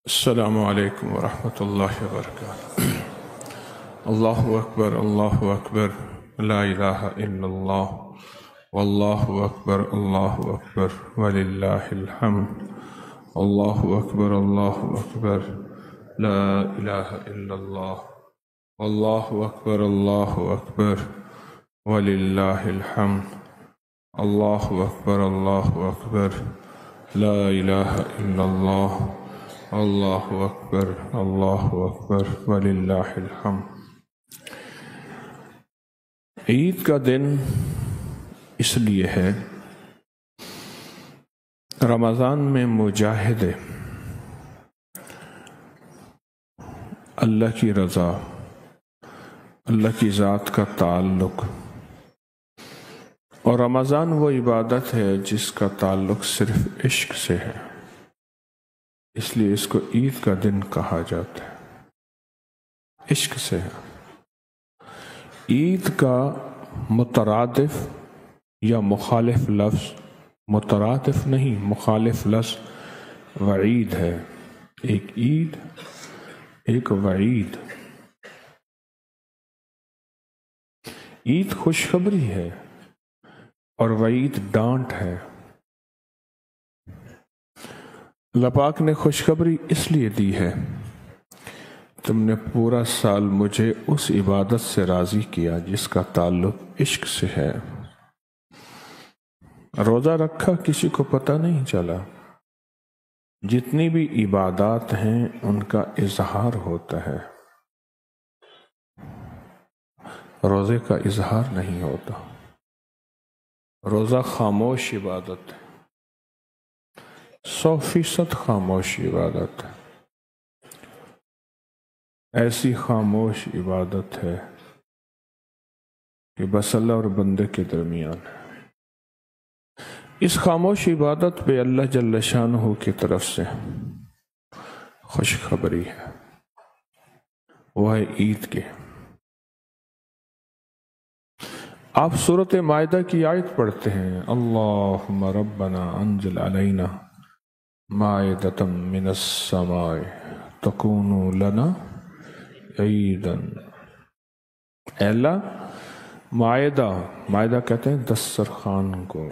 السلام علیکم ورحمۃ اللہ وبرکاتہ۔ اللہ اکبر، اللہ اکبر، لا الہ الا اللہ، واللہ اکبر، اللہ اکبر، وللہ الحمد۔ اللہ اکبر، اللہ اکبر، لا الہ الا اللہ، واللہ اکبر، اللہ اکبر، وللہ الحمد۔ اللہ اکبر، اللہ اکبر، لا الہ الا اللہ، اللہ اکبر، اللہ اکبر، وللہ الحمد۔ عید کا دن اس لیے ہے، رمضان میں مجاہدے اللہ کی رضا، اللہ کی ذات کا تعلق، اور رمضان وہ عبادت ہے جس کا تعلق صرف عشق سے ہے، اس لیے اس کو عید کا دن کہا جاتا ہے، عشق سے ہے۔ عید کا مترادف یا مخالف لفظ، مترادف نہیں مخالف لفظ وعید ہے۔ ایک عید، ایک وعید۔ عید خوشخبری ہے اور وعید ڈانٹ ہے۔ اللہ پاک نے خوشخبری اس لیے دی ہے، تم نے پورا سال مجھے اس عبادت سے راضی کیا جس کا تعلق عشق سے ہے۔ روزہ رکھا کسی کو پتہ نہیں چلا، جتنی بھی عبادات ہیں ان کا اظہار ہوتا ہے، روزے کا اظہار نہیں ہوتا۔ روزہ خاموش عبادت ہے، 100% خاموش عبادت ہے۔ ایسی خاموش عبادت ہے کہ بس اللہ اور بندے کے درمیان ہے۔ اس خاموش عبادت پہ اللہ جل شانہ کی طرف سے خوشخبری ہے، وہ ہے عید کے۔ آپ سورۃ مائدہ کی آیت پڑھتے ہیں، اللہم ربنا انزل علینا مائدۃ من السماء تکون لنا عیداً۔ اے اللہ، مائدہ کہتے ہیں دسترخوان کو،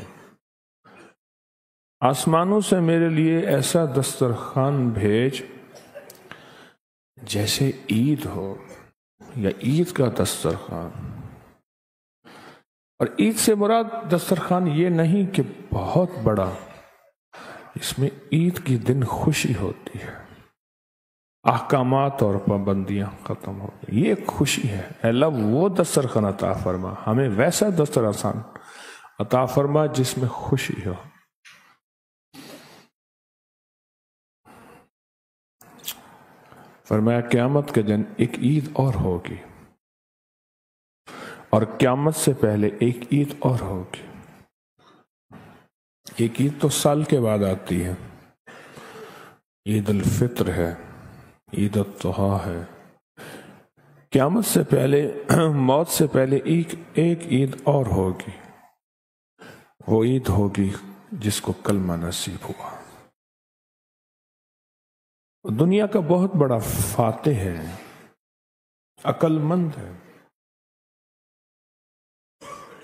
آسمانوں سے میرے لیے ایسا دسترخوان بھیج جیسے عید ہو، یا عید کا دسترخوان۔ اور عید سے مراد دسترخوان یہ نہیں کہ بہت بڑا، اس میں عید کی دن خوشی ہوتی ہے، احکامات اور پابندیاں ختم ہو گئی، یہ ایک خوشی ہے۔ اے اللہ وہ دسترخوان عطا فرما، ہمیں ویسا دسترخوان عطا فرما جس میں خوشی ہو۔ فرمایا قیامت کے دن ایک عید اور ہوگی، اور قیامت سے پہلے ایک عید اور ہوگی۔ ایک عید تو سال کے بعد آتی ہے، عید الفطر ہے، عید الاضحیٰ ہے۔ قیامت سے پہلے، موت سے پہلے ایک عید اور ہوگی، وہ عید ہوگی جس کو کلمہ نصیب ہوا۔ دنیا کا بہت بڑا فاتح ہے، عقل مند ہے،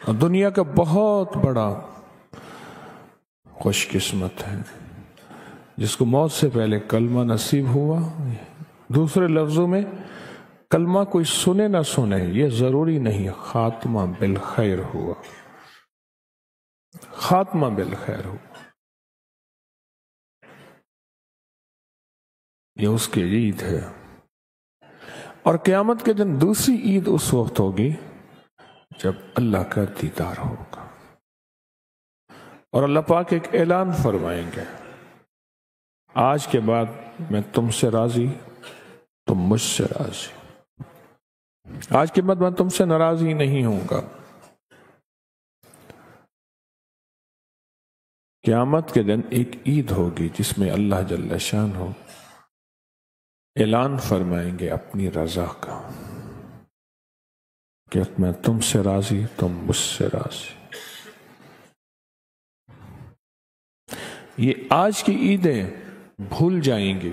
اور دنیا کا بہت بڑا خوش قسمت ہے جس کو موت سے پہلے کلمہ نصیب ہوا۔ دوسرے لفظوں میں کلمہ کوئی سنے نہ سنے یہ ضروری نہیں، خاتمہ بالخیر ہوا، خاتمہ بالخیر ہوا، یہ اس کی عید ہے۔ اور قیامت کے دن دوسری عید اس وقت ہوگی جب اللہ کا دیدار ہوگا، اور اللہ پاک ایک اعلان فرمائیں گے، آج کے بعد میں تم سے راضی، تم مجھ سے راضی، آج کے بعد میں تم سے ناراض ہی نہیں ہوں گا۔ قیامت کے دن ایک عید ہوگی جس میں اللہ جل شانہ اعلان فرمائیں گے اپنی رضا کا، کہ میں تم سے راضی، تم مجھ سے راضی۔ یہ آج کی عیدیں بھول جائیں گے،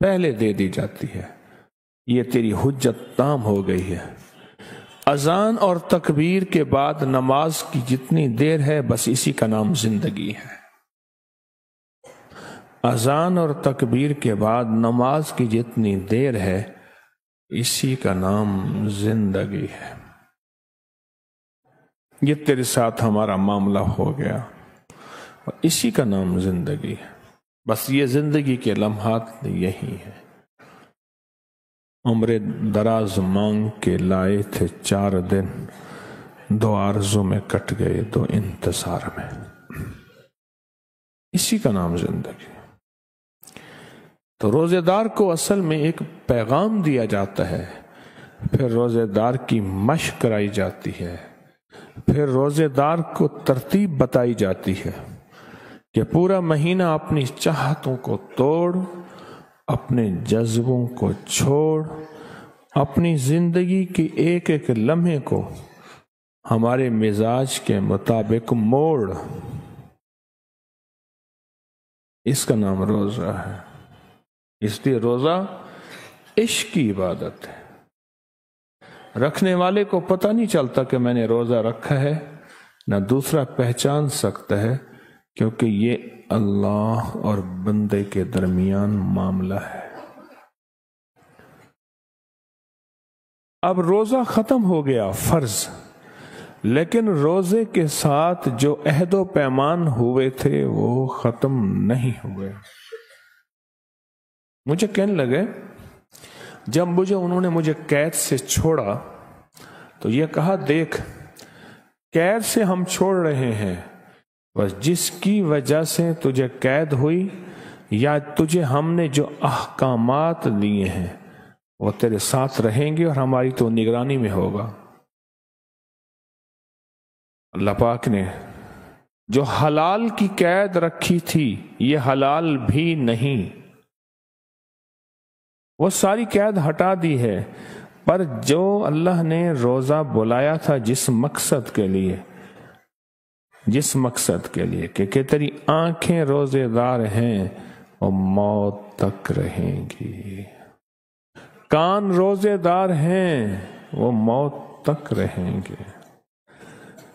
پہلے دے دی جاتی ہے، یہ تیری حجت تام ہو گئی ہے۔ اذان اور تکبیر کے بعد نماز کی جتنی دیر ہے بس اسی کا نام زندگی ہے۔ اذان اور تکبیر کے بعد نماز کی جتنی دیر ہے اسی کا نام زندگی ہے۔ یہ تیرے ساتھ ہمارا معاملہ ہو گیا اور اسی کا نام زندگی ہے۔ بس یہ زندگی کے لمحات یہی ہیں۔ عمر دراز مانگ کے لائے تھے 4 دن، 2 آرزوں میں کٹ گئے 2 انتظار میں، اسی کا نام زندگی۔ تو روزے دار کو اصل میں ایک پیغام دیا جاتا ہے، پھر روزے دار کی مشق کرائی جاتی ہے، پھر روزے دار کو ترتیب بتائی جاتی ہے کہ پورا مہینہ اپنی چاہتوں کو توڑ، اپنے جذبوں کو چھوڑ، اپنی زندگی کے ایک ایک لمحے کو ہمارے مزاج کے مطابق موڑ۔ اس کا نام روزہ ہے۔ اس لیے روزہ عشق کی عبادت ہے۔ رکھنے والے کو پتہ نہیں چلتا کہ میں نے روزہ رکھا ہے، نہ دوسرا پہچان سکتا ہے، کیونکہ یہ اللہ اور بندے کے درمیان معاملہ ہے۔ اب روزہ ختم ہو گیا فرض، لیکن روزے کے ساتھ جو عہد و پیمان ہوئے تھے وہ ختم نہیں ہوئے۔ مجھے کہنے لگے جب انہوں نے مجھے قید سے چھوڑا تو یہ کہا، دیکھ قید سے ہم چھوڑ رہے ہیں، بس جس کی وجہ سے تجھے قید ہوئی یا تجھے ہم نے جو احکامات دیے ہیں وہ تیرے ساتھ رہیں گے اور ہماری تو نگرانی میں ہوگا۔ اللہ پاک نے جو حلال کی قید رکھی تھی یہ حلال بھی نہیں، وہ ساری قید ہٹا دی ہے، پر جو اللہ نے روزہ بلایا تھا جس مقصد کے لیے کہ تیری آنکھیں روزے دار ہیں وہ موت تک رہیں گی، کان روزے دار ہیں وہ موت تک رہیں گے،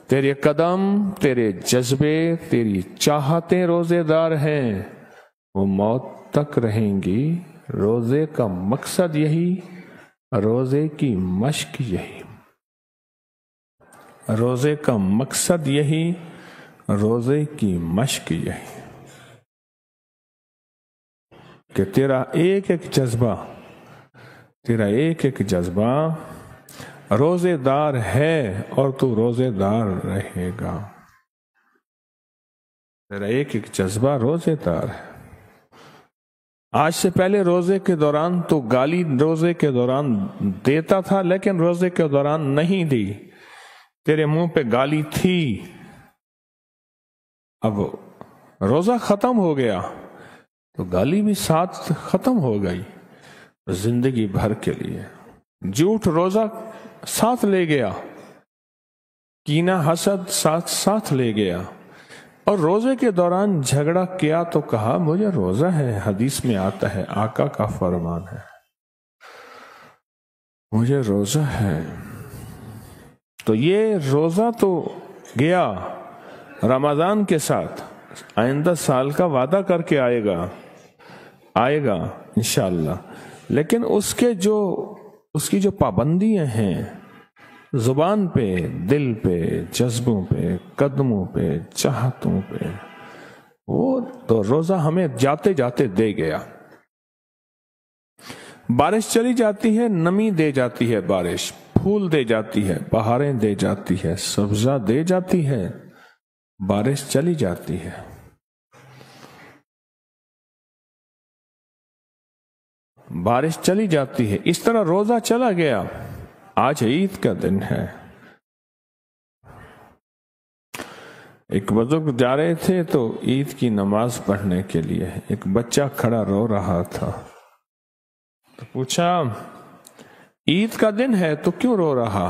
تیرے قدم، تیرے جذبے، تیری چاہتیں روزے دار ہیں وہ موت تک رہیں گی۔ روزے کا مقصد یہی، روزے کی مشق یہی، روزے کا مقصد یہی، روزے کی مشق یہی کہ تیرا ایک ایک جذبہ روزے دار ہے اور تو روزے دار رہے گا۔ تیرا ایک ایک جذبہ روزے دار ہے۔ آج سے پہلے روزے کے دوران تو گالی روزے کے دوران دیتا تھا، لیکن روزے کے دوران نہیں دی، تیرے منہ پہ گالی تھی۔ اب روزہ ختم ہو گیا تو گالی بھی ساتھ ختم ہو گئی، زندگی بھر کے لیے۔ جھوٹ روزہ ساتھ لے گیا، کینہ حسد ساتھ لے گیا، اور روزے کے دوران جھگڑا کیا تو کہا مجھے روزہ ہے، حدیث میں آتا ہے، آقا کا فرمان ہے، مجھے روزہ ہے۔ تو یہ روزہ تو گیا رمضان کے ساتھ، آئندہ سال کا وعدہ کر کے آئے گا انشاءاللہ، لیکن اس کی جو پابندیاں ہیں زبان پہ، دل پہ، جذبوں پہ، قدموں پہ، چاہتوں پہ، وہ تو روزہ ہمیں جاتے جاتے دے گیا۔ بارش چلی جاتی ہے، نمی دے جاتی ہے بارش، پھول دے جاتی ہے، بہاریں دے جاتی ہے، سبزہ دے جاتی ہے، بارش چلی جاتی ہے۔ بارش چلی جاتی ہے، اس طرح روزہ چلا گیا۔ آج عید کا دن ہے، ایک بزرگ جا رہے تھے تو عید کی نماز پڑھنے کے لیے ایک بچہ کھڑا رو رہا تھا، تو پوچھا عید کا دن ہے تو کیوں رو رہا؟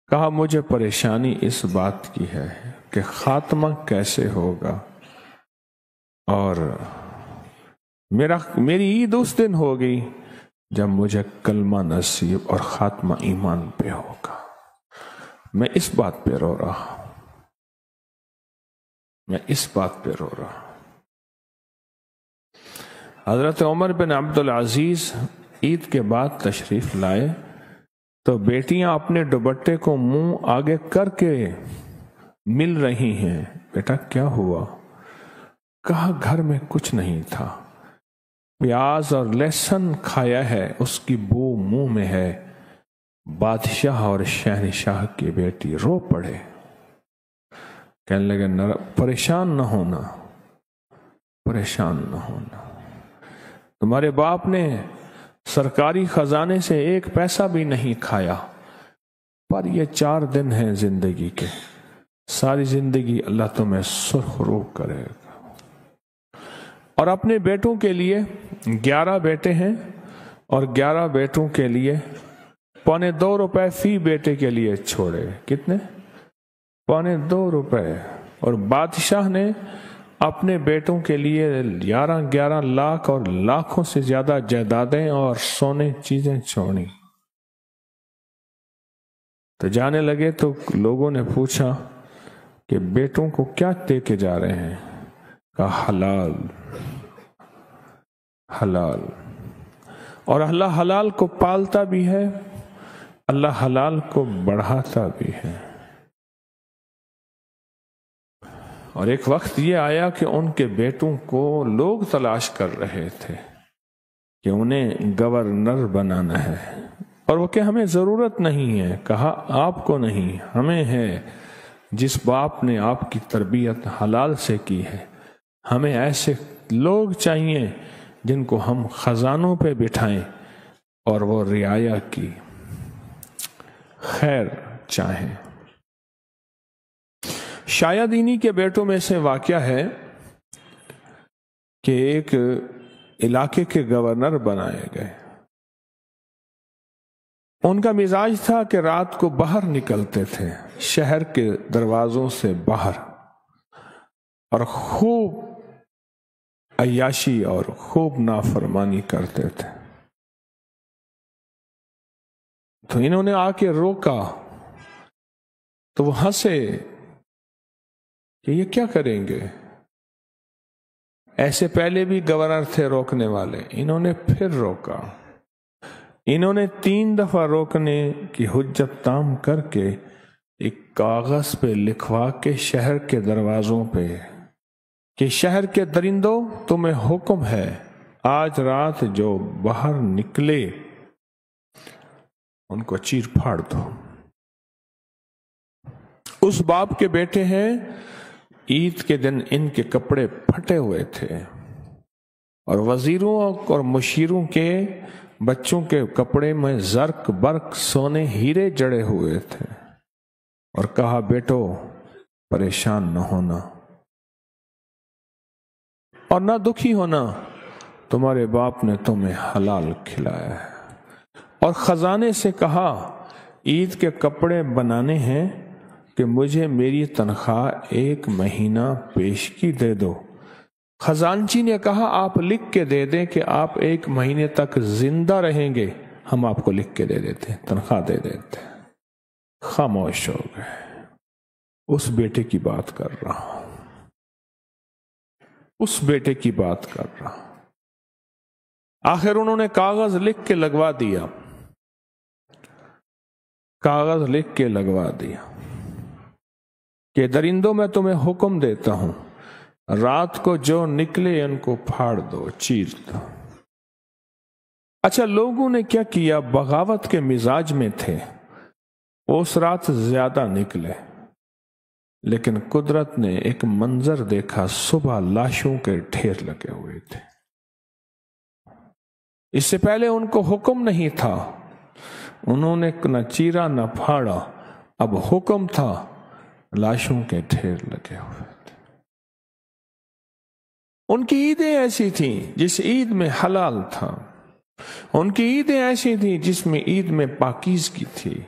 کہا مجھے پریشانی اس بات کی ہے کہ خاتمہ کیسے ہوگا اور میری عید اس دن ہوگی جب مجھے کلمہ نصیب اور خاتمہ ایمان پہ ہوگا. میں اس بات پہ رو رہا ہوں، میں اس بات پہ رو رہا ہوں. حضرت عمر بن عبد العزیز عید کے بعد تشریف لائے تو بیٹیاں اپنے دوپٹے کو منہ آگے کر کے مل رہی ہیں. بیٹا کیا ہوا؟ کہا گھر میں کچھ نہیں تھا، پیاز اور لہسن کھایا ہے، اس کی بو منہ میں ہے. بادشاہ اور شہنشاہ کی بیٹی رو پڑے. کہنے لگے پریشان نہ ہونا، پریشان نہ ہونا. تمہارے باپ نے سرکاری خزانے سے ایک پیسہ بھی نہیں کھایا، پر یہ 4 دن ہیں زندگی کے، ساری زندگی اللہ تمہیں سرخ رو کرے گا. اور اپنے بیٹوں کے لیے 11 بیٹے ہیں اور 11 بیٹوں کے لیے $2.25 فی بیٹے کے لیے چھوڑے. کتنے؟ $2.25. اور بادشاہ نے اپنے بیٹوں کے لیے 11 لاکھ اور لاکھوں سے زیادہ جائیدادیں اور سونے چیزیں چھوڑی. تو جانے لگے تو لوگوں نے پوچھا کہ بیٹوں کو کیا دے کے جا رہے ہیں؟ کہا حلال، حلال. اور اللہ حلال کو پالتا بھی ہے، اللہ حلال کو بڑھاتا بھی ہے. اور ایک وقت یہ آیا کہ ان کے بیٹوں کو لوگ تلاش کر رہے تھے کہ انہیں گورنر بنانا ہے، اور وہ کہ ہمیں ضرورت نہیں ہے. کہا آپ کو نہیں، ہمیں ہے. جس باپ نے آپ کی تربیت حلال سے کی ہے، ہمیں ایسے لوگ چاہیے جن کو ہم خزانوں پہ بٹھائیں اور وہ رعایا کی خیر چاہیں. شاید انہی کے بیٹوں میں سے واقعہ ہے کہ ایک علاقے کے گورنر بنائے گئے. ان کا مزاج تھا کہ رات کو باہر نکلتے تھے، شہر کے دروازوں سے باہر، اور خوب عیاشی اور خوب نافرمانی کرتے تھے. تو انہوں نے آ کے روکا تو وہ ہنسے کہ یہ کیا کریں گے. ایسے پہلے بھی گورنر تھے روکنے والے، انہوں نے پھر روکا. انہوں نے 3 دفعہ روکنے کی حجت تام کر کے ایک کاغذ پہ لکھوا کے شہر کے دروازوں پہ کہ شہر کے درندوں تمہیں حکم ہے، آج رات جو باہر نکلے ان کو چیر پھاڑ دو. اس باپ کے بیٹے ہیں، عید کے دن ان کے کپڑے پھٹے ہوئے تھے اور وزیروں اور مشیروں کے بچوں کے کپڑے میں زرق برق سونے ہیرے جڑے ہوئے تھے. اور کہا بیٹو پریشان نہ ہونا اور نہ دکھی ہونا، تمہارے باپ نے تمہیں حلال کھلایا ہے. اور خزانے سے کہا عید کے کپڑے بنانے ہیں کہ مجھے میری تنخواہ 1 مہینہ پیشگی دے دو. خزانچی نے کہا آپ لکھ کے دے دیں کہ آپ 1 مہینے تک زندہ رہیں گے، ہم آپ کو لکھ کے دے دیتے، تنخواہ دے دیتے. خاموش ہو گئے. اس بیٹے کی بات کر رہا ہوں، اس بیٹے کی بات کر رہا ہوں. آخر انہوں نے کاغذ لکھ کے لگوا دیا، کاغذ لکھ کے لگوا دیا کہ درندوں میں تمہیں حکم دیتا ہوں، رات کو جو نکلے ان کو پھاڑ دو، چیر دو. اچھا لوگوں نے کیا کیا؟ بغاوت کے مزاج میں تھے، اس رات زیادہ نکلے. لیکن قدرت نے ایک منظر دیکھا، صبح لاشوں کے ڈھیر لگے ہوئے تھے. اس سے پہلے ان کو حکم نہیں تھا، انہوں نے نہ چیرا نہ پھاڑا، اب حکم تھا، لاشوں کے ڈھیر لگے ہوئے تھے. ان کی عیدیں ایسی تھیں جس عید میں حلال تھا، ان کی عیدیں ایسی تھیں جس میں عید میں پاکیزگی تھی.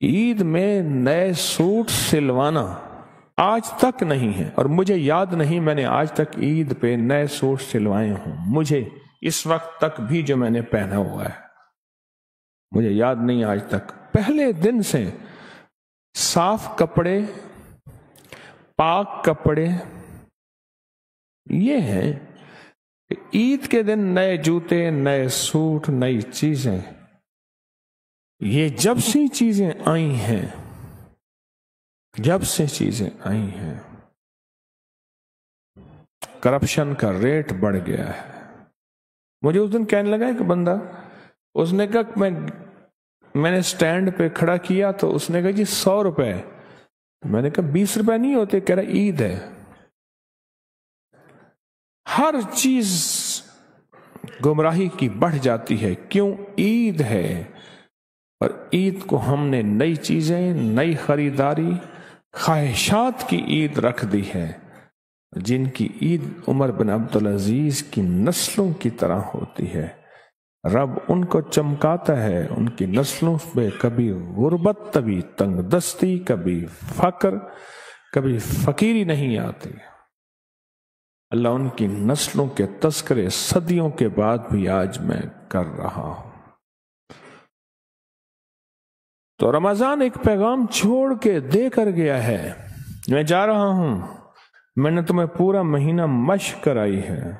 عید میں نئے سوٹ سلوانا آج تک نہیں ہے، اور مجھے یاد نہیں میں نے آج تک عید پہ نئے سوٹ سلوائے ہوں، مجھے اس وقت تک بھی جو میں نے پہنا ہوا ہے مجھے یاد نہیں آج تک۔ پہلے دن سے صاف کپڑے، پاک کپڑے، یہ ہے کہ عید کے دن نئے جوتے، نئے سوٹ، نئی چیزیں، یہ جب سے چیزیں آئی ہیں، جب سے چیزیں آئی ہیں کرپشن کا ریٹ بڑھ گیا ہے۔ مجھے اس دن کہنے لگا کہ بندہ، اس نے کہا میں نے سٹینڈ پہ کھڑا کیا تو اس نے کہا جی 100 روپے، میں نے کہا 20 روپے نہیں ہوتے، کہہ رہا عید ہے۔ ہر چیز گمراہی کی بڑھ جاتی ہے، کیوں؟ عید ہے، اور عید کو ہم نے نئی چیزیں، نئی خریداری، خواہشات کی عید رکھ دی ہے، جن کی عید عمر بن عبدالعزیز کی نسلوں کی طرح ہوتی ہے۔ رب ان کو چمکاتا ہے، ان کی نسلوں پہ کبھی غربت، کبھی تنگ دستی، کبھی فقر، کبھی فقیری نہیں آتی۔ اللہ ان کی نسلوں کے تذکرے صدیوں کے بعد بھی آج میں کر رہا ہوں۔ تو رمضان ایک پیغام چھوڑ کے دے کر گیا ہے، میں جا رہا ہوں، میں نے تمہیں پورا مہینہ مشق کرائی ہے،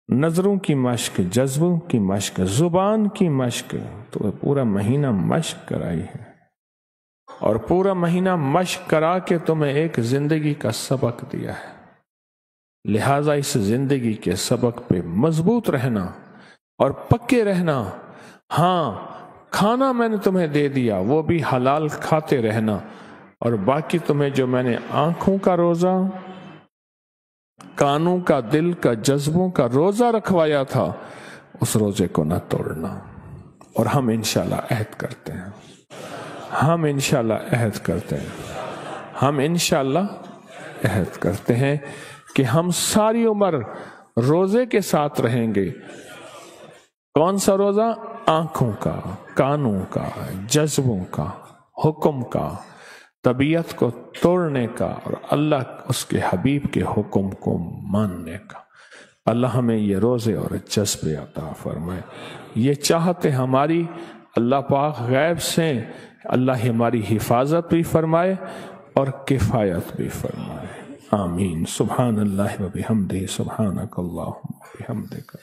نظروں کی مشق، جذبوں کی مشق، زبان کی مشق، تو پورا مہینہ مشق کرائی ہے، اور پورا مہینہ مشق کرا کے تمہیں ایک زندگی کا سبق دیا ہے۔ لہذا اس زندگی کے سبق پہ مضبوط رہنا اور پکے رہنا۔ ہاں، کھانا میں نے تمہیں دے دیا، وہ بھی حلال کھاتے رہنا، اور باقی تمہیں جو میں نے آنکھوں کا روزہ، کانوں کا، دل کا، جذبوں کا روزہ رکھوایا تھا، اس روزے کو نہ توڑنا۔ اور ہم انشاءاللہ عہد کرتے ہیں، ہم انشاءاللہ عہد کرتے ہیں، ہم انشاءاللہ عہد کرتے ہیں کہ ہم ساری عمر روزے کے ساتھ رہیں گے۔ کون سا روزہ؟ آنکھوں کا، کانوں کا، جذبوں کا، حکم کا، طبیعت کو توڑنے کا، اور اللہ اس کے حبیب کے حکم کو ماننے کا۔ اللہ ہمیں یہ روزے اور جذبے عطا فرمائے۔ یہ چاہتے ہماری اللہ پاک غیب سے اللہ ہماری حفاظت بھی فرمائے اور کفایت بھی فرمائے۔ آمین۔ سبحان اللہ و بحمدہ، سبحانک اللہم و بحمدک۔